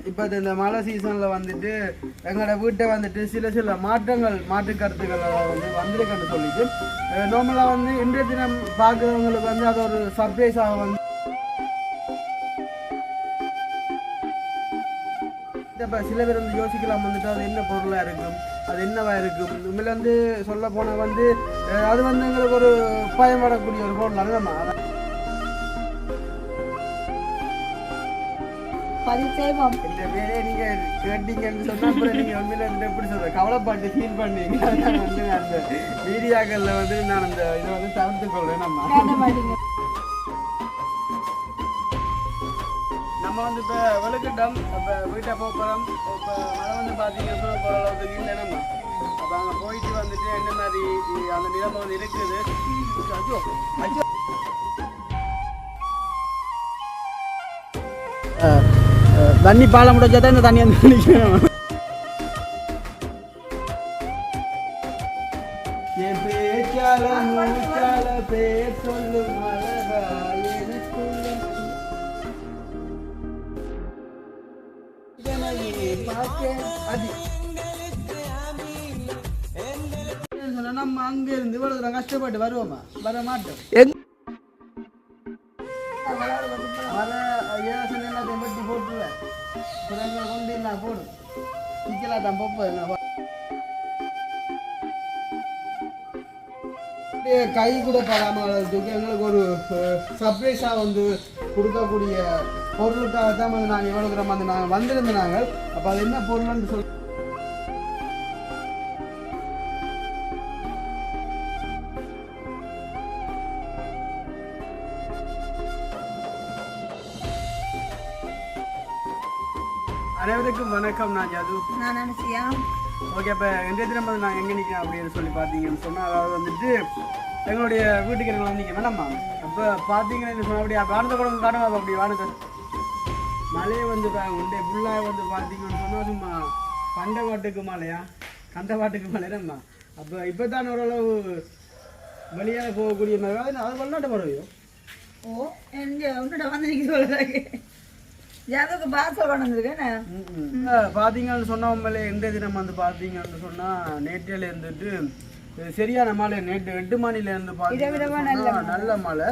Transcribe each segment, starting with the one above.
இப்போ இந்த மழை சீசனில் வந்துட்டு எங்களோட வீட்டை வந்துட்டு சில மாற்று கருத்துக்கள் வந்து வந்திருக்குன்னு சொல்லிட்டு நார்மலாக வந்து இன்றைய தினம் பார்க்குறவங்களுக்கு வந்து அது ஒரு சர்ப்ரைஸாக வந்து இப்போ சில பேர் வந்து யோசிக்கலாம் வந்துட்டு அது என்ன பொருளாக இருக்கும், அது என்னவா இருக்கும். உண்மையில வந்து சொல்ல போனால் வந்து அது வந்து எங்களுக்கு ஒரு பயன்படக்கூடிய ஒரு பொருள் நம்ம இந்த வேலையை நீங்க கேட்டீங்கன்னு சொன்னா அப்புறம் நீங்க உண்மையில எப்படி சொல்ற கவலைப்பாட்டு ஃபீல் பண்ணீங்க. வந்து அந்த மீடியாக்கள்ல வந்து நான் அந்த இதை வந்து தவிர்த்து கொள்வேன். நம்ம வந்து இப்போ வெளுக்கிட்டோம், இப்போ வீட்டை போகிறோம். இப்போ மழை வந்து பார்த்தீங்கன்னா ஓரளவுக்கு இல்லை நம்ம. அப்போ அங்கே போயிட்டு வந்துட்டு என்ன மாதிரி அந்த நிலைமை வந்து இருக்குது. ஐயோ ஐயோ தண்ணி பாலம் முடிஞ்சா தான் இந்த தண்ணி வந்து நிற்கணும். என் பேச்சால மூச்சால பேர் சொல்லும் அழகா எனக்குள்ள நம்ம அங்க இருந்து இவ்வளவு கஷ்டப்பட்டு வருவோமா? வர மாட்டோம். எல்லாத்தையும் வெட்டி போட்டுருவேன். கொண்டு நான் போடும் சிக்கலா தான் போப்பேன். கை கூட பராமல் எங்களுக்கு ஒரு சர்ப்ரைஸா வந்து கொடுக்கக்கூடிய பொருளுக்காக தான் வந்து நாங்கள் எவ்வளோ கிராம் வந்து நாங்கள் வந்திருந்தோம். நாங்கள் அப்போ அது என்ன பொருள்னு சொல்லி அனைவருக்கும் வணக்கம். நான் ஜது. நான் அனுசியா. ஓகே, இப்போ எந்த தினம் வந்து நான் எங்கே நிற்கிறேன் அப்படின்னு சொல்லி பார்த்தீங்கன்னு சொன்னால், அதாவது வந்துட்டு எங்களுடைய வீட்டுக்கு எங்களை வந்து நிற்க வேணாமா. அப்போ பார்த்தீங்கன்னு சொன்னால் அப்படியே வானத்தை கூட காட்டுவா. அப்படி வானத்தை மழையை வந்து உண்டே ஃபுல்லாக வந்து பார்த்தீங்கன்னு சொன்னால் சும்மா கண்ட பாட்டுக்கு மழையா கண்ட பாட்டுக்கு மழையாம்மா. அப்போ இப்போ தான் ஓரளவு வெளியாக போகக்கூடிய மாதிரி அது வெளிநாட்டு பறவையோ. ஓ எங்கே உன்னிட்ட வந்து நிற்க சொல்கிறாங்க. யாருக்கு பார்த்து வந்துருக்கேன். பார்த்தீங்கன்னு சொன்ன உண்மையிலே எந்த தினம் வந்து பார்த்தீங்கன்னு சொன்னால் நேற்றில் இருந்துட்டு சரியான மழை. நேற்று 8 மணிலேருந்து பார்த்தீங்கன்னா நல்ல மழை.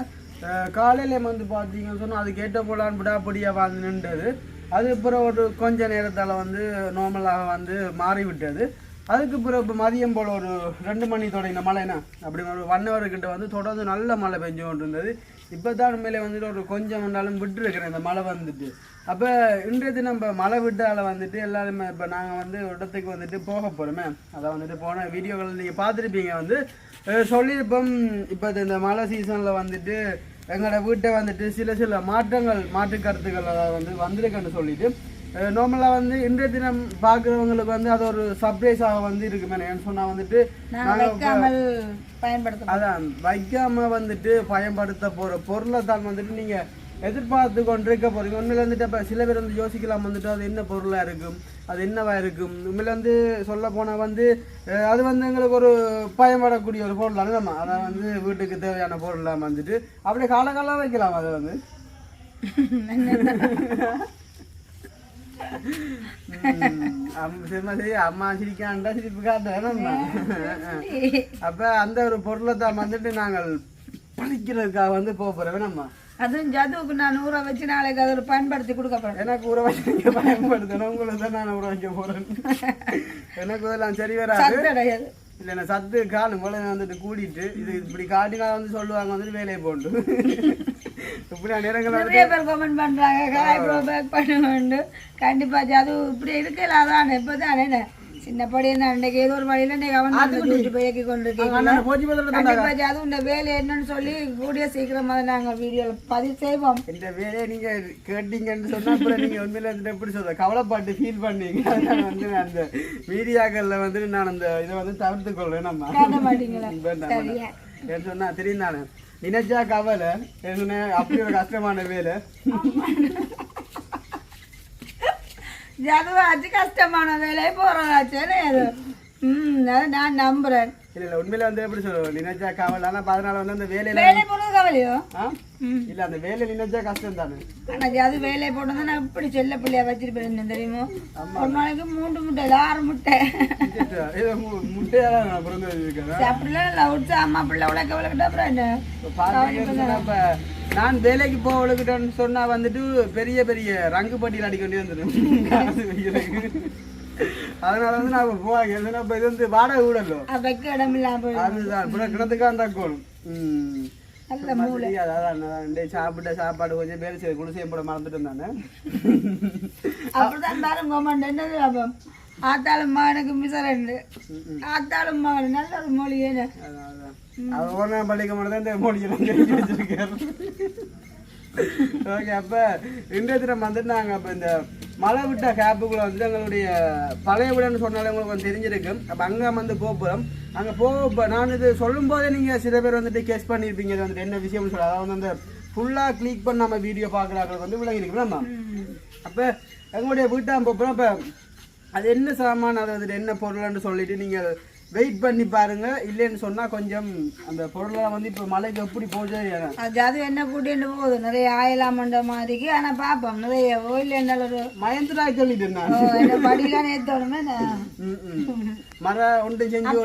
காலையில் வந்து பார்த்தீங்கன்னு சொன்னால் அது கேட்ட போலான்னு விடாப்படியாக வந்து நின்றது. அதுக்கப்புறம் ஒரு கொஞ்ச நேரத்தால் வந்து நார்மலாக வந்து மாறிவிட்டது. அதுக்கு பிறகு இப்போ மதியம் போல் ஒரு 2 மணி தொடங்கின மழைனா அப்படி ஒரு 1 hour கிட்ட வந்து தொடர்ந்து நல்ல மழை பெஞ்சு கொண்டு இருந்தது. இப்போ தான் மேலே வந்துட்டு ஒரு கொஞ்சம் வந்தாலும் விட்டுருக்கிறேன் இந்த மழை வந்துட்டு. அப்போ இன்றைய தினம் இப்போ மழை விட்டால் வந்துட்டு எல்லாருமே இப்போ நாங்கள் வந்து இடத்துக்கு வந்துட்டு போக போகிறோமே. அதை வந்துட்டு போன வீடியோக்கள் நீங்கள் பார்த்துருப்பீங்க. வந்து சொல்லியிருப்போம். இப்போ இந்த மழை சீசனில் வந்துட்டு எங்களோட வீட்டை வந்துட்டு சில மாற்று கருத்துக்கள் வந்து வந்திருக்குன்னு சொல்லிட்டு நார்மலாக வந்து இன்றைய தினம் பார்க்குறவங்களுக்கு வந்து அது ஒரு சர்ப்ரைஸாக வந்து இருக்குமே. ஏன்னு சொன்னால் வந்துட்டு அதான் வைக்காமல் வந்துட்டு பயன்படுத்த போகிற பொருளை தான் வந்துட்டு நீங்கள் எதிர்பார்த்து கொண்டிருக்க போகிறீங்க. உண்மையில வந்துட்டு இப்போ சில பேர் வந்து யோசிக்கலாம் வந்துட்டு அது என்ன பொருளாக இருக்கும், அது என்னவா இருக்கும். உண்மையில வந்து சொல்ல போனால் வந்து அது வந்து எங்களுக்கு ஒரு பயன்படக்கூடிய ஒரு பொருள் அல்லமா. அதை வந்து வீட்டுக்கு தேவையான பொருளாக வந்துட்டு அப்படியே காலகாலம் வைக்கலாம். அதை வந்து அம்மா சிரிக்காண்டா சிரிப்பு காட்டுறேன். அப்ப அந்த ஒரு பொருளை தான் வந்துட்டு நாங்கள் பழிக்கிறதுக்காக வந்து போறோம். நம்ம அதுவும் ஜதுவுக்கு நான் ஊற வச்சு நாளைக்கு அதை பயன்படுத்தி கொடுக்க போறேன். எனக்கு ஊற வச்சு பயன்படுத்தணும். உங்களை தான் நான் ஊற வைக்க போறேன். எனக்கு இதெல்லாம் சரி வராது. இல்லைண்ணா சத்து காணும் போல வந்துட்டு கூட்டிட்டு இது இப்படி காட்டினா வந்து சொல்லுவாங்க வந்துட்டு வேலையை போண்டு இப்படி நேரங்கள் நிறைய பேர் கமெண்ட் பண்றாங்க. பேக் பண்ண கண்டிப்பா ஜது இப்படி இருக்கல. அதான் இப்பதானே சின்னப்படி அன்னைக்கு ஏதோ ஒரு வழியில போய்க்கி கொண்டிருக்கீங்க. அது இந்த வேலை என்னன்னு சொல்லி கூடிய சீக்கிரமா நாங்க வீடியோல பதிவு செய்வோம். இந்த வேலையை நீங்க கேட்டீங்கன்னு சொன்னா அப்புறம் நீங்க உண்மையில எப்படி சொல்ற கவலைப்பாட்டு ஃபீல் பண்ணீங்க. வந்து அந்த மீடியாக்கள்ல வந்து நான் அந்த இதை வந்து தவிர்த்து கொள்றேன். நம்ம சொன்னா தெரியும் தானே நினைச்சா கவலை என்ன அப்படி ஒரு கஷ்டமான வேலை. அதுவாச்சு கஷ்டமான வேலையை போறதாச்சு. நான் நம்புறேன். இல்ல உண்மையில வந்து எப்படி சொல்லுவோம் நினைச்சா கவலை ஆனா அதனால வந்து அந்த வேலையில வேலை போடுறது கவலையோ இல்ல அந்த வேலை நினைச்சா கஷ்டம் தானே ஆனா அது வேலையை போட்டோம்னா நான் இப்படி செல்ல பிள்ளையா வச்சிருப்பேன் தெரியுமோ ஒரு நாளைக்கு 3 முட்டை 6 முட்டை முட்டையெல்லாம் பிறந்து அப்படிலாம் இல்லை விட்டு அம்மா பிள்ளை உழைக்க உழைக்கிட்ட அப்புறம் என்ன நான் வேலைக்கு போகலுக்கிட்டேன்னு சொன்னா வந்துட்டு பெரிய பெரிய ரங்கு பட்டியல் அடிக்க வேண்டி வந்துடும் அதனால வந்து நான் போவாங்க எதுனா இப்போ இது வந்து வாடகை விடலோ வைக்க இடம் இல்லாம அதுதான் இப்போ கிணத்துக்காக இருந்தாக்கணும் அதான் சாப்பிட்ட சாப்பாடு கொஞ்சம் பேர் சரி குடிசையும் போட மறந்துட்டு இருந்தானே அப்படிதான் பாருங்க என்னது லாபம் ஆத்தாளும் மகனுக்கு மிசரண்டு ஆத்தாளும் மகன் நல்ல ஒரு மொழி ஏன்னு அவன் ஒரு நாள் பள்ளிக்க மாட்டேன் இந்த மொழியெல்லாம் தெரிஞ்சு வச்சிருக்காரு ஓகே அப்போ இன்றைய தினம் வந்துட்டு நாங்கள் அப்போ இந்த மழை விட்ட கேப்புக்குள்ள வந்து எங்களுடைய பழைய வீடுன்னு சொன்னாலே உங்களுக்கு வந்து தெரிஞ்சிருக்கு அப்போ அங்கே வந்து போகிறோம் அங்கே போக நான் இது சொல்லும் போதே நீங்கள் சில பேர் வந்துட்டு கெஸ் பண்ணியிருப்பீங்க இது வந்துட்டு என்ன விஷயம்னு சொல்லி அதாவது வந்து அந்த ஃபுல்லாக கிளிக் பண்ண நம்ம வீடியோ பார்க்குறாங்க வந்து விளங்கிருக்கோம்மா அப்போ எங்களுடைய வீட்டாக போகிறோம் அப்போ அது என்ன சாமான் அது வந்துட்டு என்ன பொருள்னு சொல்லிட்டு நீங்கள் வெயிட் பண்ணி பாருங்க இல்லைன்னு சொன்னா கொஞ்சம் அந்த பொருளெல்லாம் வந்து இப்போ மழைக்கு எப்படி போகுது அது என்ன கூட்டிட்டு போகுது நிறைய ஆயலாமண்ட மாதிரிக்கு ஆனா பாப்போம் நிறைய ஓயில் என்ன ஒரு மயந்துரா சொல்லிட்டு இருந்தான் படியெல்லாம் நேத்தோடுமே மர ஒன்று செஞ்சு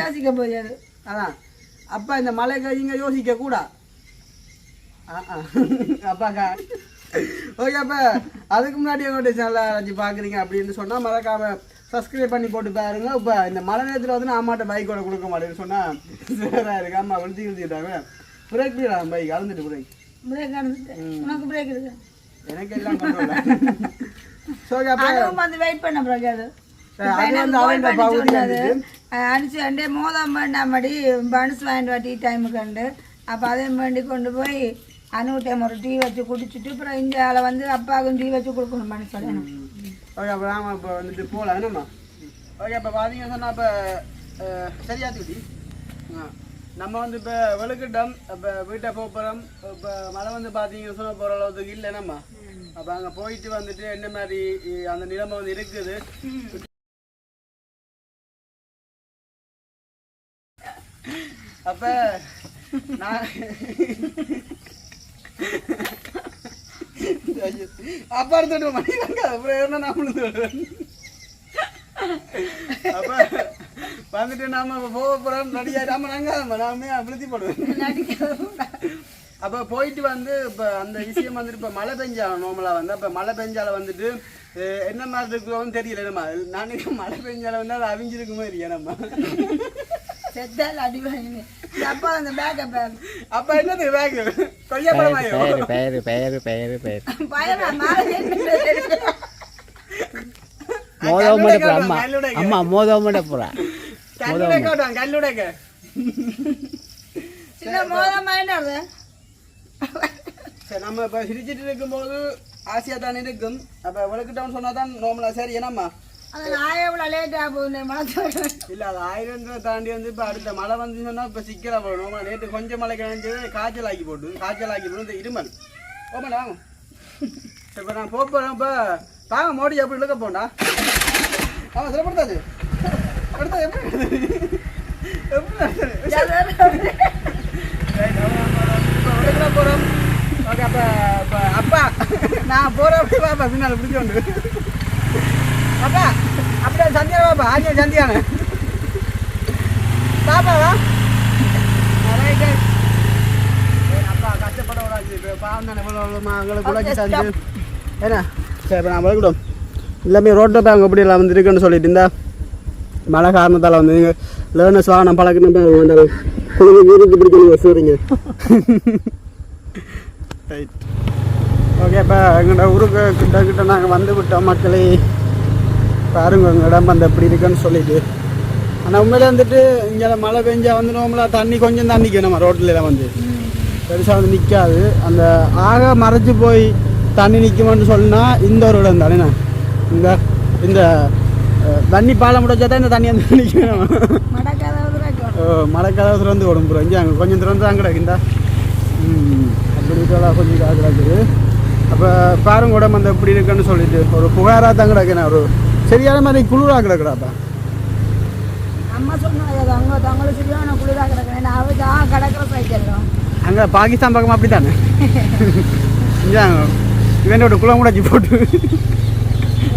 யோசிக்க போயாது அதான் அப்ப இந்த மழைக்கு இங்க யோசிக்க கூட அப்பாக்கா ஓகே அப்ப அதுக்கு முன்னாடி எங்கள்கிட்ட சேனலை பாக்குறீங்க அப்படின்னு சொன்னா மறக்காம சப்ஸ்கிரைப் பண்ணி போட்டு பாருங்க இப்போ இந்த மழை நேரத்தில் வந்து அம்மாட்ட பைக்கோட கொடுக்க மாட்டேன்னு சொன்னால் சேராக இருக்கு அம்மா விழுத்திக்கிட்டாங்க பிரேக் பண்ணிடா பைக் அழுந்துட்டு பிரேக் உனக்கு பிரேக் இருக்கு எனக்கு எல்லாம் கொண்டு வந்து வெயிட் பண்ண பிறகு அது அனுச்சு அண்டே மோதம் பண்ணாமடி பன்ஸ் வாங்கிட்டு வா டீ டைமுக்கு கண்டு அப்போ அதையும் வேண்டி கொண்டு போய் அனுகிட்ட ஒரு டீ வச்சு குடிச்சிட்டு அப்புறம் இந்தியாவில் வந்து அப்பாவுக்கும் டீ வச்சு கொடுக்கணும் மனசு சொல்லணும் ஓகே அப்போ நாங்கள் இப்போ வந்துட்டு போகலாம் என்னம்மா ஓகே இப்போ பார்த்தீங்கன்னு சொன்னால் இப்போ சரியா தூட்டி நம்ம வந்து இப்போ வெளுக்கிட்டோம் இப்போ வீட்டை போகிறோம் இப்போ மழை வந்து பார்த்தீங்கன்னு சொன்னால் போகிற அளவுக்கு இல்லை என்னம்மா அப்போ அங்கே போயிட்டு வந்துட்டு என்ன மாதிரி அந்த நிலைமை வந்து இருக்குது அப்போ நான் அப்பா எடுத்துட்டு பண்ணிடுறாங்க அப்புறம் என்ன நம்மளுக்கு அப்ப வந்துட்டு நாம போக போறோம் நடிகா நாம நாமே அழுத்தி போடுவேன் அப்ப போயிட்டு வந்து இப்ப அந்த விஷயம் வந்துட்டு இப்ப மழை பெஞ்சாலும் நார்மலா வந்து அப்ப மழை பெஞ்சால வந்துட்டு என்ன மாதிரி இருக்குன்னு தெரியல நம்ம நாளைக்கு மழை பெஞ்சால வந்து அது அவிஞ்சிருக்குமே இல்லையா நம்ம செத்தால் அடி வாங்கினு அப்பா அந்த பேக் அப்ப என்னது பேக் கொய்யா பழமாயோ பேரு அம்மா மோதவமட போறா கல்லுடைக்க சின்ன மோதமாயிடாது சரி நம்ம இப்ப சிரிச்சிட்டு இருக்கும்போது ஆசையா தானே இருக்கும் அப்ப விளக்கிட்டோம்னு சொன்னாதான் நார்மலா சரி என்னம்மா இல்ல அது 1000 தாண்டி வந்து இப்ப அடுத்த மழை வந்து சொன்னா இப்ப சிக்கலா போடணும் நேற்று கொஞ்சம் மழை கிடஞ்சது காய்ச்சல் ஆக்கி போட்டு இந்த இருமல் ஓமாடா வாங்க இப்ப நான் போறேன் இப்ப தாங்க மோடி எப்படி இழுக்க போண்டா ஆமா சிறப்படுத்தாச்சு அடுத்தா எப்படி போறோம் ஓகே அப்ப அப்பா நான் போறேன் பாப்பா பின்னால் பிடிச்சோண்டு அப்பா அப்படியே சந்தியா பாப்பா ஆஜியா சந்தியானு பாப்பாவா அப்பா கஷ்டப்பட விடாச்சு பாவம் தானே எங்களுக்கு உழைச்சி தந்து என்ன சரி இப்போ நான் வளர்க்கிட்டோம் எல்லாமே ரோட்டில் போய் அங்கே எப்படி எல்லாம் வந்து இருக்குன்னு சொல்லிட்டு இருந்தா மழை காரணத்தால் வந்து நீங்கள் லேர்னர்ஸ் வாகனம் பழக்கணும் குழுக்கு பிடிக்கணும் வசூரிங்க ரைட் ஓகே இப்போ எங்களோட ஊருக்கு கிட்ட நாங்கள் வந்து விட்டோம் மக்களே பாருங்க எங்கள் இடம் அந்த எப்படி இருக்குன்னு சொல்லிட்டு ஆனால் உண்மையிலே வந்துட்டு இங்கே மழை பெஞ்சா வந்து நார்மலாக தண்ணி கொஞ்சம் தான் நிற்கும் நம்ம ரோட்டில் வந்து பெருசாக வந்து நிற்காது அந்த ஆக மறைச்சி போய் தண்ணி நிற்குமென்னு சொன்னால் இந்த ஒரு இடம் தானே இந்த இந்த தண்ணி பாலம் முடிச்சா தான் இந்த தண்ணி வந்து நிற்கணும் மழைக்காத திறந்து உடம்புறோம் இங்கே அங்கே கொஞ்சம் திறந்து தான் கிடக்குண்டா அப்படி கொஞ்சம் இதாக கிடக்குது அப்போ பாருங்க உடம்பு அந்த எப்படி இருக்குன்னு சொல்லிட்டு ஒரு புகாராக தான் கிடக்குண்ணா ஒரு சரியான மாதிரி குளிராக கிடக்குறாப்பா அம்மா சொன்னாங்க அங்கே தங்களுக்கு சரியான குளிராக கிடக்கிறேன் நான் கிடக்கிற சைக்கிள்லாம் அங்கே பாகிஸ்தான் பக்கம் அப்படி தானே இவனோட குளம் கூட அஞ்சு போட்டு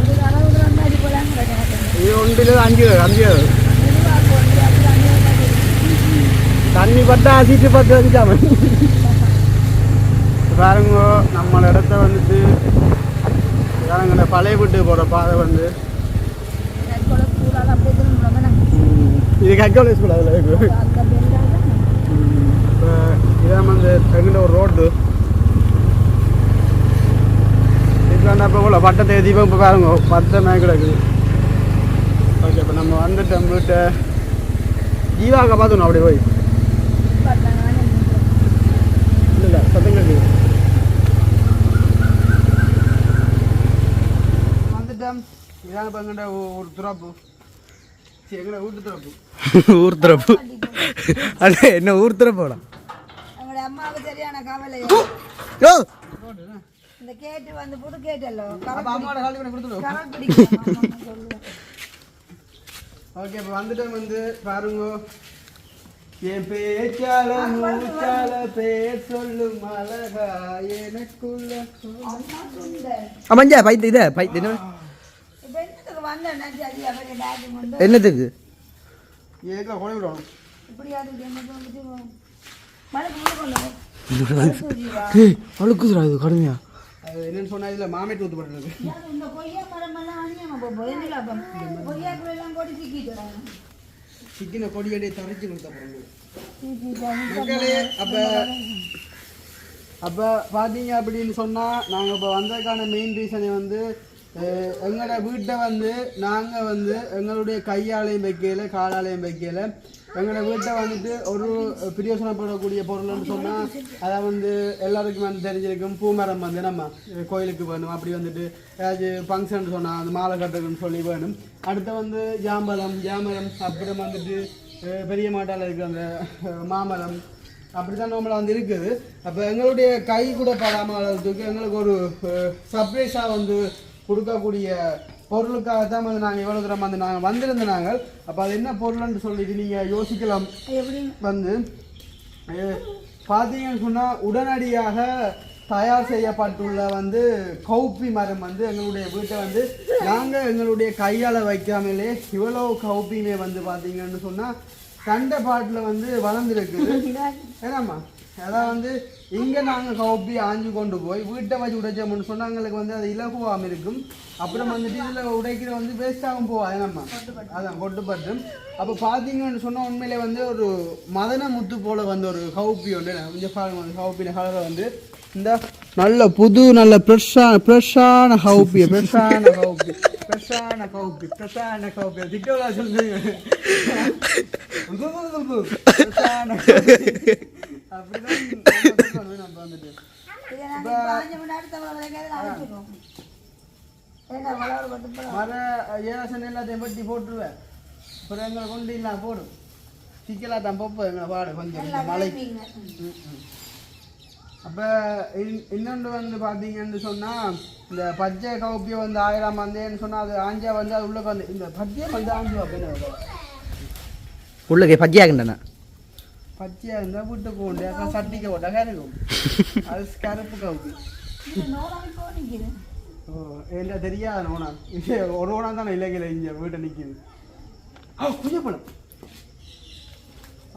ஒரு அளவுக்கு அடி போலான்னு கிடக்கிறேன் இது 5 தண்ணி பட்டா சீட்டு பட்டு வந்துட்டாம பாருங்க நம்மளோட இடத்த வந்துட்டு இதானுங்க பழைய வீட்டு போகிற பாதை வந்து இது கக்கோலை ஸ்கூல் அதில் இருக்கு இப்போ இதான் வந்து எங்கிட்ட ஒரு ரோடு இதுக்காண்டா இப்போ போல பட்டத்தை தீபம் இப்போ பாருங்க 10 மேக் இருக்குது ஓகே இப்போ நம்ம வந்துட்டோம் வீட்டை ஜீவாக்க பார்த்துக்கணும் அப்படி போய் இல்லை சத்தம் கேட்குது வந்துட்டோம் இதான் இப்போ எங்கிட்ட ஒரு துறப்பு எங்கட வீட்டு துறப்பு ஊர் துறப்பு அண்ணே என்ன ஊர் துறப்போடா எங்களோட அம்மாவுக்கு சரியான கவலை இந்த கேட்டு வந்து புது கேட்டல்லோ அம்மாவோட காலி பண்ணி கொடுத்துருவோம் கரண்ட் பிடிக்கும் ஓகே இப்போ வந்துட்டோம் வந்து பாருங்க என் பேச்சால மூச்சால பேர் சொல்லும் அழகா எனக்குள்ள மஞ்சா பைத்து இதை பைத்து என்ன இப்போ என்னத்துக்கு வந்தேன் டாடி முண்டு என்னத்துக்கு ஏக்கா கொலை விடணும் இப்படியாவது மழைக்கு முள்ளு அழுக்குதுடா இது கடுமையா அது என்னன்னு சொன்னா இதில் மாமேட்டு ஊற்று போட்டுருக்கு இந்த கொய்யா மரம் எல்லாம் அணியாம போகும் கொய்யாக்குள்ள எல்லாம் கொடி சிக்கிட்டு சிக்கின கொடியடியை தரைச்சி கொடுத்த மக்களே அப்போ பார்த்தீங்க அப்படின்னு சொன்னால் நாங்கள் இப்போ வந்ததுக்கான மெயின் ரீசனை வந்து எங்களோட வீட்டை வந்து நாங்கள் வந்து எங்களுடைய கையாலையும் வைக்கல காலாலையும் வைக்கல எங்களோட வீட்டை வந்துட்டு ஒரு பிரயோசனப்படக்கூடிய பொருள்னு சொன்னால் அதை வந்து எல்லாருக்கும் வந்து தெரிஞ்சிருக்கும் பூமரம் வந்து நம்ம கோயிலுக்கு வேணும் அப்படி வந்துட்டு ஏதாச்சும் ஃபங்க்ஷன் சொன்னால் அந்த மாலை கட்டுறதுன்னு சொல்லி வேணும் அடுத்து வந்து ஜாமரம் அப்புறம் வந்துட்டு பெரிய மாட்டால் இருக்கிற அந்த மாமரம் அப்படி தான் நம்மளை வந்து இருக்குது அப்போ எங்களுடைய கை கூட படாமல் அளவுக்கு எங்களுக்கு ஒரு சர்ப்ரைஸாக வந்து கொடுக்கக்கூடிய பொருளுக்காக தான் வந்து நாங்கள் இவ்வளோ தூரம் வந்து நாங்கள் வந்திருந்த நாங்கள் அப்போ அது என்ன பொருள்னு சொல்லிட்டு நீங்கள் யோசிக்கலாம் வந்து பார்த்தீங்கன்னு சொன்னால் உடனடியாக தயார் செய்யப்பட்டுள்ள வந்து கௌப்பி மரம் வந்து எங்களுடைய வீட்டை வந்து நாங்கள் எங்களுடைய கையால் வைக்காமலே இவ்வளோ கௌப்பியுமே வந்து பார்த்தீங்கன்னு சொன்னால் சண்டை பாட்டில் வந்து வளர்ந்துருக்குது ஏன்னாம்மா அதான் வந்து இங்கே நாங்கள் கௌப்பி ஆஞ்சு கொண்டு போய் வீட்டை வச்சு உடைச்சோம்னு சொன்னால் எங்களுக்கு வந்து அது இலகுவாமல் இருக்கும் அப்புறம் வந்துட்டு இதில் உடைக்கிற வந்து வேஸ்ட்டாகவும் போவாது நம்ம அதான் கொட்டுப்பட்டு அப்போ பார்த்தீங்கன்னு சொன்னால் உண்மையிலே வந்து ஒரு மதன முத்து போல் வந்து ஒரு கௌப்பி ஒன்று கொஞ்சம் பாருங்க வந்து கௌப்பின கலரை வந்து இந்த நல்ல புது நல்ல ஃப்ரெஷ்ஷான கௌப்பி திட்டோலா சொல்லுங்க அப்படிதான் நம்ம வந்துட்டு மர ஏதாசன் எல்லாத்தையும் பட்டி போட்டுருவேன் அப்புறம் எங்களை கொண்டு இல்லை போடும் சிக்கலா தான் போப்போம் எங்களை பாடு கொஞ்சம் மழை அப்போ இன்னொன்று வந்து பார்த்தீங்கன்னு சொன்னால் இந்த பச்சை கௌப்பியம் வந்து 1000 வந்தேன்னு சொன்னால் அது ஆஞ்சா வந்து அது உள்ளே வந்து இந்த பச்சையை வந்து ஆஞ்சு அப்படின்னு உள்ளே பச்சையாகண்டண்ணா பச்சையாக இருந்தால் வீட்டுக்கு உண்டு அக்கா சட்டிக்க போட்டாக்கா இருக்கும் அது கருப்பு கவுப்பி ஓ என்ன தெரியாத நோனா இது ஒரு ஓனா தானே இலங்கையில் இங்கே வீட்டை நிற்கிது குஞ்சப்பழம்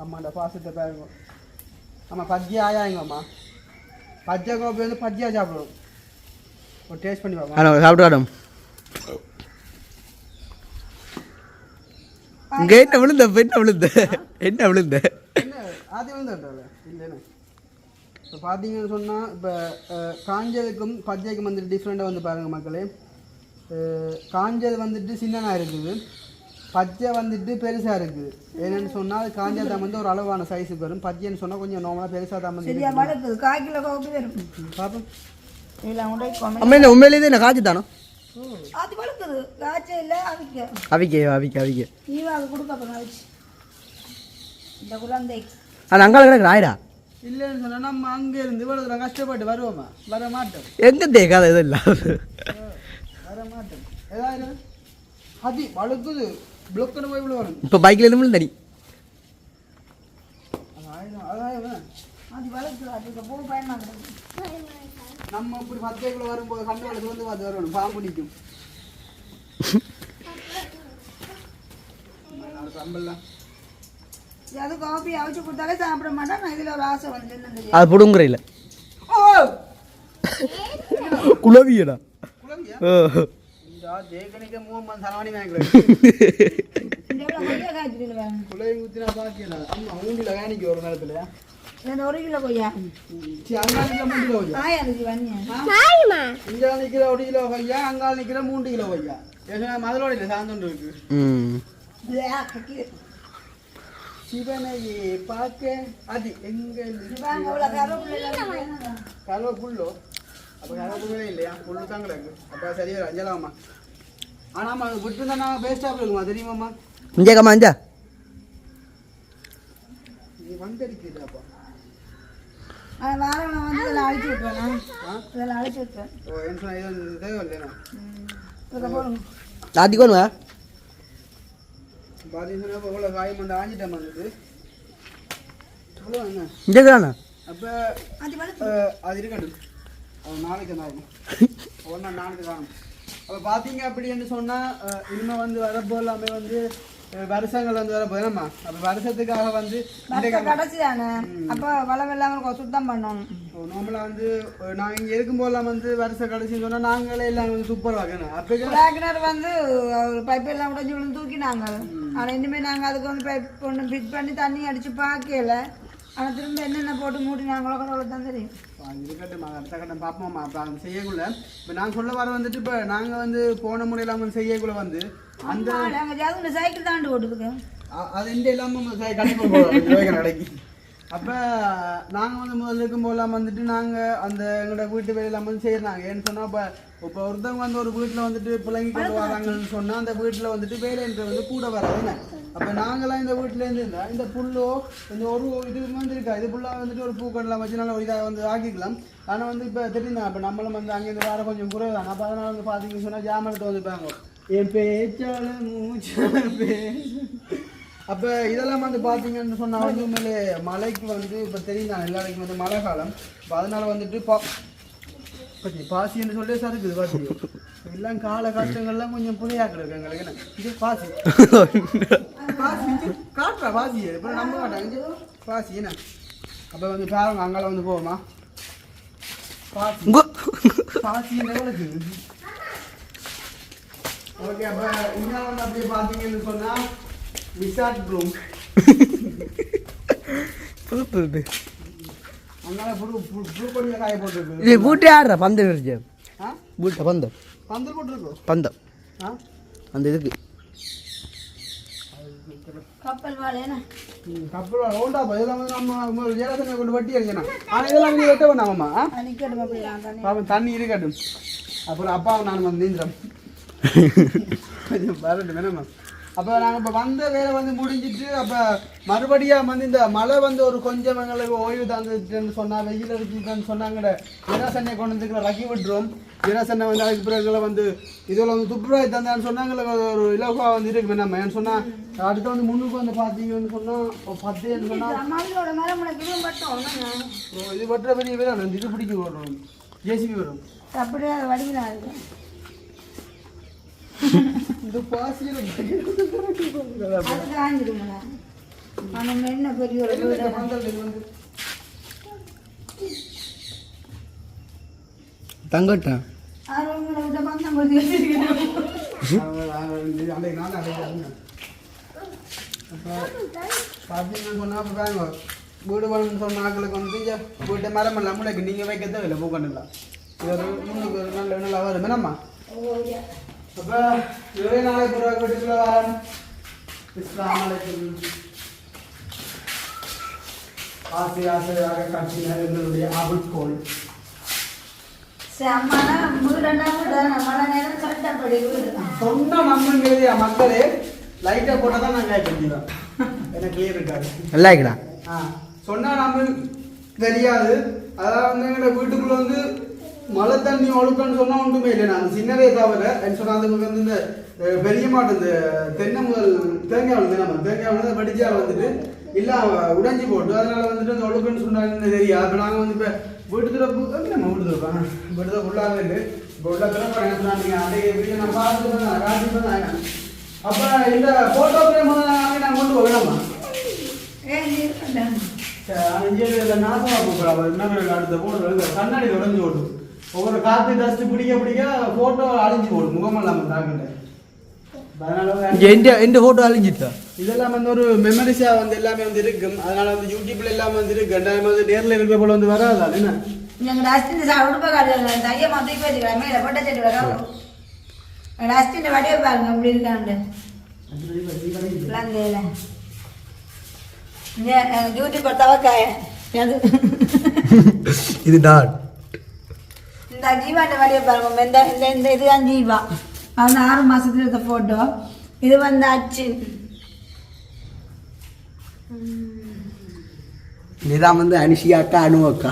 ஆமாண்டா பாசத்தை பாருங்க ஆமாம் பச்சையா ஆயாங்கம்மா பச்சை கோப்பி வந்து பச்சையாக சாப்பிடுவோம் ஒரு டேஸ்ட் பண்ணி பார்ப்போம் சாப்பிட்டு இங்கே என்ன விழுந்த என்ன விழுந்த அது விழுந்தால இல்லைண்ணே இப்போ பார்த்தீங்கன்னு சொன்னால் இப்போ காஞ்சதுக்கும் பச்சைக்கும் வந்துட்டு டிஃப்ரெண்ட்டாக வந்து பாருங்கள் மக்களே காஞ்சது வந்துட்டு சின்னனாக இருக்குது பச்சை வந்துட்டு பெருசாக இருக்குது என்னென்னு சொன்னால் காஞ்சா தான் வந்து ஒரு அளவான சைஸுக்கு வரும் பச்சைன்னு சொன்னால் கொஞ்சம் நார்மலாக பெருசாக தான் வந்து பார்ப்போம் அம்மா இந்த உண்மையிலேயே என்ன காய்ச்சி தானோ அது வளர்க்குது காய்ச்சல் இல்லை அவிக்க நீவாக கொடுக்க அப்புறம் ஆயிடுச்சு இந்த குழந்தை அது அங்கால கிடக்கு ஆயிடா இல்லைன்னு சொன்னால் நம்ம அங்கே இருந்து இவ்வளோ கஷ்டப்பட்டு வருவோமா வர மாட்டோம் எங்கே தேக்காத எதுவும் இல்லை வர மாட்டோம் ஏதாவது அது வழுக்குது பிளொக்குன்னு போய் விழுவணும். இப்போ பைக்கில் இருந்து விழுந்தடி. அது வளர்த்து அதுக்கு போக பயமாக நம்ம இப்படி 10 கிலோ வரும்போது கண்டு வளர்த்து வந்து பார்த்து வரணும், பாம்பு நிற்கும். சம்பல்லாம் அது காஃபி அவிச்சு கொடுத்தாலே சாப்பிட மாட்டேன். நான் இதில் ஒரு ஆசை வந்து என்னது அது புடுங்குற இல்லை குளவியடா. ஜெயகணிக்க 3 மந்த் சரவணி வாங்கிக்கிறேன். கொய்யா காய்ச்சிடுவேன். குளவி ஊற்றினா பாக்கியல அம்மா ஊண்டியில் காணிக்க ஒரு நேரத்தில் 1 கிலோ கொய்யா அங்காள் நிற்கிற 3 கிலோ கொய்யா, காயா இருக்கு வண்ணியா இங்கே நிற்கிற 1 கிலோ கொய்யா, அங்காள் நிற்கிற 3 கிலோ கொய்யா. மதுளோட இல்லை சார்ந்து இருக்கு. சிவனையே பார்க்க அது எங்க கருவேப்புள்ளோ அப்போ கருவேப்புள்ளே இல்லையா, புல்லு தான் கிடக்கு. அப்போ சரியா அஞ்சலாமா. ஆனாம்மா அது விட்டு தான் நாங்கள் பேஸ்டாக இருக்குமா தெரியுமாம்மா. இங்கே கம்மா அஞ்சா நீ வந்தடிக்குதாப்பா. வாரம் வந்து இதில் அழைச்சி விட்டுருவேன். இதில் அழைச்சி விட்டுருவேன். ஓ என்ன சொன்னால் இது தேவை இல்லைண்ணா இதை போடுங்க. ஆத்திக்கோணுவா பார்த்தீங்கன்னா இப்போ இவ்வளோ காயம் வந்து ஆஞ்சிட்டேன் வந்துட்டு இவ்வளோ என்ன இங்கேதாண்ணா. அப்போ அது வளர்த்து அது இருக்கட்டும், அது நாளைக்கு தான் ஒன்றா நாளைக்கு காணும். அப்போ பார்த்தீங்க அப்படின்னு சொன்னால் இனிமேல் வந்து வரப்போ எல்லாமே வந்து வருஷங்கள் வந்து வரப்போ என்னம்மா அப்போ வருஷத்துக்காக வந்து கடைசி தானே. அப்போ வளம் இல்லாமல் சுத்தம் பண்ணணும். நார்மலாக வந்து நாங்கள் இங்கே இருக்கும்போதெல்லாம் வந்து வருஷ கடைசின்னு சொன்னால் நாங்களே எல்லாம் வந்து சூப்பர் வாங்கணும். அப்போ கிணறு வந்து ஒரு பைப் எல்லாம் உடஞ்சி விழுந்து தூக்கினாங்க. ஆனால் இனிமேல் நாங்கள் அதுக்கு வந்து பைப் ஒன்று ஃபிட் பண்ணி தண்ணி அடித்து பார்க்கல. ஆனால் திரும்ப என்னென்ன போட்டு மூட்டினாங்களோ கடவுளுக்கு தான் தெரியும். இருக்கட்டும் அடுத்த கட்டம் பார்ப்போம்மா. அப்போ அது செய்யக்குள்ள இப்போ நான் சொல்ல வர வந்துட்டு இப்போ நாங்கள் வந்து போன முறையில் அவங்க செய்யக்குள்ள வந்து அந்த நாங்கள் சைக்கிள் தாண்டு ஓட்டுதுக்கு அது இந்த இல்லாமல் கண்டிப்பாக கடைக்கு. அப்போ நாங்கள் வந்து முதல்ல இருக்கும்போதெல்லாம் வந்துட்டு நாங்கள் அந்த எங்களோட வீட்டு வேலையெல்லாம் வந்து செய்கிறாங்க. ஏன்னு சொன்னால் இப்போ ஒருத்தவங்க வந்து ஒரு வீட்டில் வந்துட்டு பிள்ளைங்க கொண்டு வராங்கன்னு சொன்னால் அந்த வீட்டில் வந்துட்டு வேலைன்றது வந்து கூட வராதுன்னு. அப்போ நாங்களாம் இந்த வீட்டிலேருந்து இருந்தால் இந்த புல்லோ இந்த ஒரு இது வந்து இருக்கா இது ஃபுல்லாக வந்துட்டு ஒரு பூக்கடலாம் வச்சு நல்லா இதாக வந்து ஆக்கிக்கலாம். ஆனால் வந்து இப்போ தெரியுதா இப்போ நம்மளும் வந்து அங்கேருந்து வர கொஞ்சம் குறைவு தான். அப்போ அதனால் வந்து பார்த்தீங்கன்னு சொன்னால் ஜாமனத்தை வந்துப்பாங்க என் பேச்சால மூச்சால அப்போ இதெல்லாம் வந்து பார்த்தீங்கன்னு சொன்னால் வந்து உண்மையிலே மழைக்கு வந்து இப்போ தெரியும் தான் எல்லாருக்கும் வந்து மழை காலம். இப்போ அதனால் வந்துட்டு பாசின்னு சொல்லி சறுக்குது பாசி எல்லாம் கால கஷ்டங்கள்லாம் கொஞ்சம் புரியாக்கில் இருக்கு எங்களுக்கு. என்ன இது பாசி பாசி காட்டுறா பாசி இப்போ நம்ப மாட்டாங்க பாசி என்ன. அப்போ வந்து பாருங்க அங்கால வந்து போவோமா பாசி பாசி எவ்வளோக்கு. ஓகே அப்போ இங்கே வந்து அப்படியே பார்த்தீங்கன்னு சொன்னால் விசாட் ரூம் அங்கே புழு கொடியில் காய போட்டுருக்கு. இது பூட்டே ஆடுறா பந்தம் இருந்துச்சு. பூட்டை பந்தம் பந்தல் போட்டுருக்கோம் பந்தம் ஆ அந்த இதுக்கு கப்பல் வாழை கப்பல் ஓண்டா இதெல்லாம் வந்து நம்ம ஜெயராசனை கொண்டு வட்டி அடிக்கணும். ஆனால் இதெல்லாம் வந்து வெட்ட வேண்டாமாம்மா. நிற்கட்டும் அப்படிலாம் தண்ணி பாப்போம் தண்ணி இருக்கட்டும். அப்புறம் அப்பாவும் நான் வந்து நீந்துறோம் கொஞ்சம் வரட்டும் வேணாமா. அப்போ நாங்கள் இப்போ வந்த வேலை வந்து முடிஞ்சிட்டு அப்போ மறுபடியும் வந்து இந்த மழை வந்து ஒரு கொஞ்சம் எங்களுக்கு ஓய்வு தந்துட்டுன்னு சொன்னால் வெயில் அடிச்சுன்னு சொன்னாங்கட ஜெயராசனை கொண்டு வந்துக்கிற ரக்கி விட்டுரும். ஜெயராசனை வந்து அதுக்கு பிறகு வந்து இதில் வந்து துப்புரவாய் தந்தான்னு சொன்னாங்கள ஒரு இலவாக வந்து இருக்கு வேணாமா. ஏன்னு சொன்னால் அடுத்து வந்து முன்னுக்கு வந்து பார்த்தீங்கன்னு சொன்னால் 10 சொன்னால் இது பற்ற பெரிய வேலை இது பிடிக்க வரும் ஜேசிபி வரும் அப்படியே வடிவில் இருக்கு. இந்த பாசியில் என்ன பெரிய ஒரு தங்கட்டேன் பந்தம் கொடுத்து பார்த்தீங்கன்னு சொன்னால் அப்போ பாருங்க வீடு வேணும்னு சொன்ன ஆக்களுக்கு வந்து வீட்டை மரம் எல்லாம் முளைக்கு நீங்கள் வைக்க தேவையில்லை பூக்கண்டுலாம். இது ஒரு முன்னுக்கு ஒரு நல்ல நல்லா வரும் என்னம்மா. அப்போ ஒரே நாளைக்கு ஒரு வீட்டுக்குள்ள வரேன். இஸ்லாம் அலைக்கும் ஆசையாக காட்சினார் எங்களுடைய ஆபத்கோள் சொன்னா நம்புங்கிறது மக்களே லைட்டாக போட்டால் தான் நாங்கள் கேட்கிறோம். எனக்கு கிளியர் இருக்காது. நல்லா இருக்கா சொன்னா நம்ம தெரியாது. அதாவது வந்து எங்களோட வீட்டுக்குள்ள வந்து மழை தண்ணி ஒழுக்கன்னு சொன்னா ஒன்றுமே இல்லை. நான் சின்னதே தவிர சொன்னா அந்த வந்து இந்த பெரிய மாட்டு இந்த தென்னை முதல் தேங்காய் வந்து நம்ம தேங்காய் வந்து படிச்சா வந்துட்டு இல்ல உடைஞ்சி போட்டு அதனால வந்துட்டு அந்த ஒழுக்கன்னு சொன்னாங்கன்னு தெரியாது. அப்போ நாங்கள் வந்து இப்போ வீட்டு திறப்பு நம்ம வீட்டு திறப்போம் வீட்டு திறப்பு உள்ளாக இல்லை. இப்போ உள்ள திறப்பா என்ன சொன்னாங்க அன்றைய வீட்டில் நான் பார்த்துட்டு தான் காட்டிட்டு தான் ஆகினேன். அப்போ இந்த ஃபோட்டோ ஃப்ரேம் வந்து நான் கொண்டு போகலாமா? நாசமாக போகிறாங்க. என்ன அடுத்த போட்டு கண்ணாடி உடஞ்சி ஓடும். ஒவ்வொரு காற்று டஸ்ட் பிடிக்க பிடிக்க ஃபோட்டோ அழிஞ்சு போடும். முகமெல்லாம் தாக்கிட்ட எந்த ஃபோட்டோ அழிஞ்சிட்டா? இதெல்லாம் வந்து ஒரு மெமரிஸாக வந்து எல்லாமே வந்து இருக்கும். அதனால வந்து யூடியூப்ல எல்லாம் வந்து இருக்கு. வந்து நேரில் இருக்க போல வந்து வராது. என்ன ഞങ്ങൾ ഡസ്റ്റിന്റെ ഉടുപ്പ് കാട്ടുക തയ്യ മൊത്തം വെച്ചിട്ട് മേലെ പൊട്ടച്ചെട്ടി വെക്കാം. ഡസ്റ്റിന്റെ വടിയെ പാருங்க அப்படி இருக்காண்டு யூடியூப் தவக்காய இது டாட் இந்த ஜீவாண்ட வடியை பாருங்க. இந்த இதுதான் ஜீவா. அது 6 மாசத்துல எடுத்த போட்டோ. இது வந்து அச்சு. இதான் வந்து அனிஷியா அக்கா அனு அக்கா.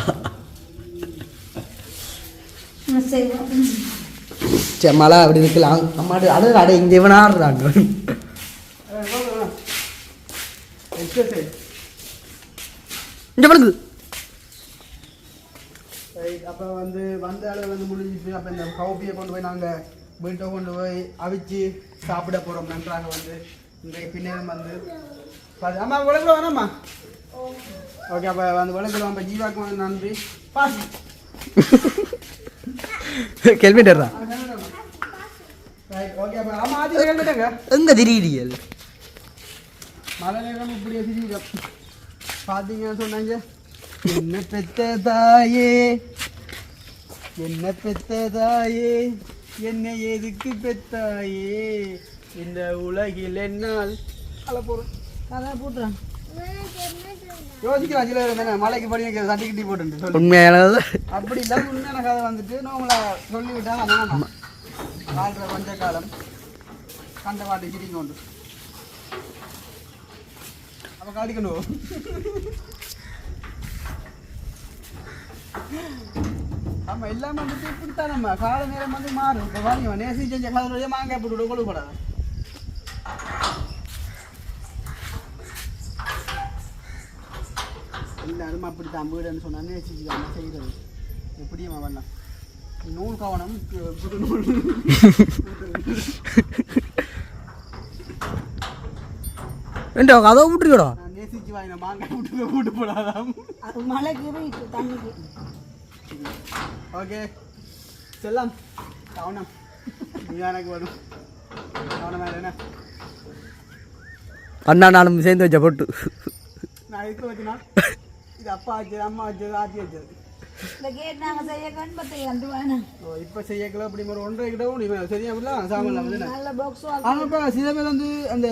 சரி மழை அப்படி இருக்கலாம். அம்மாடு அடு அடை இங்கே இவன் ஆடுறாங்க. இங்கே படுங்க. அப்போ வந்து வந்த அளவு வந்து முடிஞ்சிச்சு. அப்போ இந்த கவுப்பியை கொண்டு போய் நாங்கள் வீட்டை கொண்டு போய் அவிச்சு சாப்பிட போகிறோம். நன்றாக வந்து இன்றைக்கு பின்னேரம் வந்து அம்மா விளக்குல வேணாம்மா. ஓகே அப்போ வந்து விளக்குல நம்ம ஜீவாக்கு வந்து நன்றி பாஸ் கேள்விட்டா. ஓகே அப்போ ஆமாம் ஆதி கேள்விட்டாங்க எங்கே திடீரியல் மழை நேரம் இப்படியே திடீர் பார்த்தீங்கன்னு சொன்னாங்க. என்ன பெத்த தாயே என்ன பெத்த தாயே என்னை எதுக்கு பெத்தாயே இந்த உலகில் என்னால் அலை போகிறோம் கதை போட்டுறான் யோசிக்கலாம். சில மலைக்கு படி சட்டிக்கிட்டி போட்டு உண்மையான அப்படி இல்லை. உண்மையான கதை வந்துட்டு நம்மளை சொல்லிவிட்டாங்க. அதான் வாழ்கிற கொஞ்ச காலம் கண்ட பாட்டு சிரிங்க உண்டு. அப்போ காட்டிக்கணும். ஆமாம் எல்லாமே வந்துட்டு இப்படித்தான் நம்ம கால நேரம் வந்து மாறும். இப்போ வாங்க நேசி செஞ்ச கதை மாங்காய் போட்டு கொழுப்படாது. எல்லாரும் அப்படித்தான் வீடுன்னு சொன்னா நேசிச்சுக்காம செய்கிறது எப்படியும் வரலாம். நூல் கவனம் புது நூல் அதை விட்டுருக்கடா. நேசிச்சு வாங்கின மாங்காய் விட்டு கூட்டு போடாதான் மழைக்கு தண்ணிக்கு. ஓகே செல்லாம் கவனம் நீ எனக்கு வரும் கவனம் வேறு என்ன அண்ணா நானும் சேர்ந்து வச்ச போட்டு நான் இதுக்கு வச்சுனா இது அப்பா வச்சது அம்மா வச்சது ஆச்சி வச்சது. இப்போ செய்யக்கல அப்படி ஒரு 1.5 கிட்ட சரியா சாமலாம். ஆனால் இப்போ சில பேர் வந்து அந்த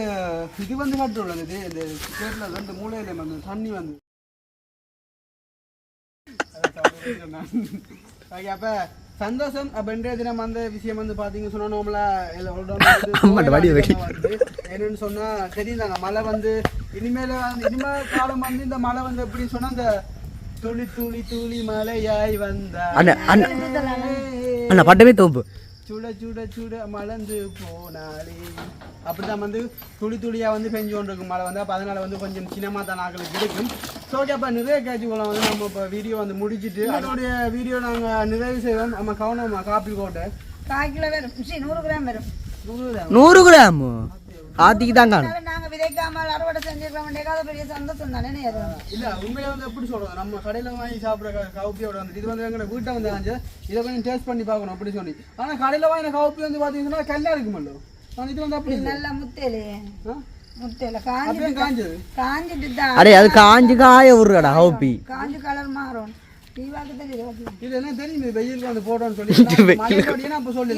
இது வந்து கட்டுறோம் அந்த கேட்டில் வந்து மூளையில் வந்து தண்ணி வந்து ஓகே அப்போ சந்தோஷம். அப்போ இன்றைய தினம் அந்த விஷயம் வந்து பார்த்தீங்கன்னு சொன்னால் என்னன்னு சொன்னால் தெரியுதாங்க மழை வந்து இனிமேல் காலம் வந்து இந்த மழை வந்து எப்படின்னு சொன்னால் அந்த துளி துளி துளி மலையாய் வந்தா பட்டமே தோப்பு சுட சுட சுட மலர்ந்து போனாலே அப்படிதான் வந்து துளி துளியா வந்து பெஞ்சு கொண்டு இருக்கும் மழை வந்து. அப்போ அதனால வந்து கொஞ்சம் சின்னமா தான் நாங்களுக்கு இருக்கும். ஸோ ஓகே அப்போ நிறைய காட்சிகளை வந்து நம்ம இப்போ வீடியோ வந்து முடிச்சுட்டு அதனுடைய வீடியோ நாங்கள் நிறைவு செய்வோம். நம்ம கவனமா காப்பி கோட்டை 1 கிலோ வரும் 100 கிராம் வரும் 100 கிராம் ஆத்திக்கு தான் காணும். நாங்கள் விதைக்காமல் அறுவடை செஞ்சிருக்கோம். பெரிய சந்தோஷம் தானே. இல்லை உண்மையில வந்து எப்படி சொல்றது நம்ம கடையில் வாங்கி சாப்பிட்ற கவுப்பியோட வந்து இது வந்து எங்களை வீட்டை வந்து ஆச்சு இதை கொஞ்சம் டேஸ்ட் பண்ணி பார்க்கணும் அப்படி சொல்லி. ஆனால் கடையில் வாங்கின கவுப்பி வந்து பார்த்தீங்கன்னா கல்லா இருக்குமல்லோ இது வந்து அப்படி நல்லா முத்தையிலே முத்தையில காஞ்சது காஞ்சிட்டு தான் அடே அது காஞ்சு காய விடுறடா கவுப்பி காஞ்சு கலர் மாறும். இது என்ன தெரியுது வெயிலுக்கு வந்து போட்டோன்னு சொல்லி அப்போ சொல்லி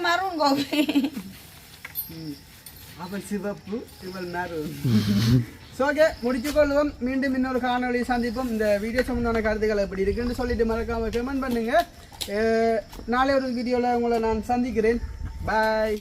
மரும் கோபி அவள் சிவப்பு இவள் மரும். ஓகே முடிச்சுக்கொள்வோம். மீண்டும் இன்னொரு காணொலி சந்திப்போம். இந்த வீடியோ சம்பந்தமான கருத்துக்கள் எப்படி இருக்குன்னு சொல்லிட்டு மறக்காம கமெண்ட் பண்ணுங்க. நாளை ஒரு வீடியோவில் உங்களை நான் சந்திக்கிறேன். பாய்.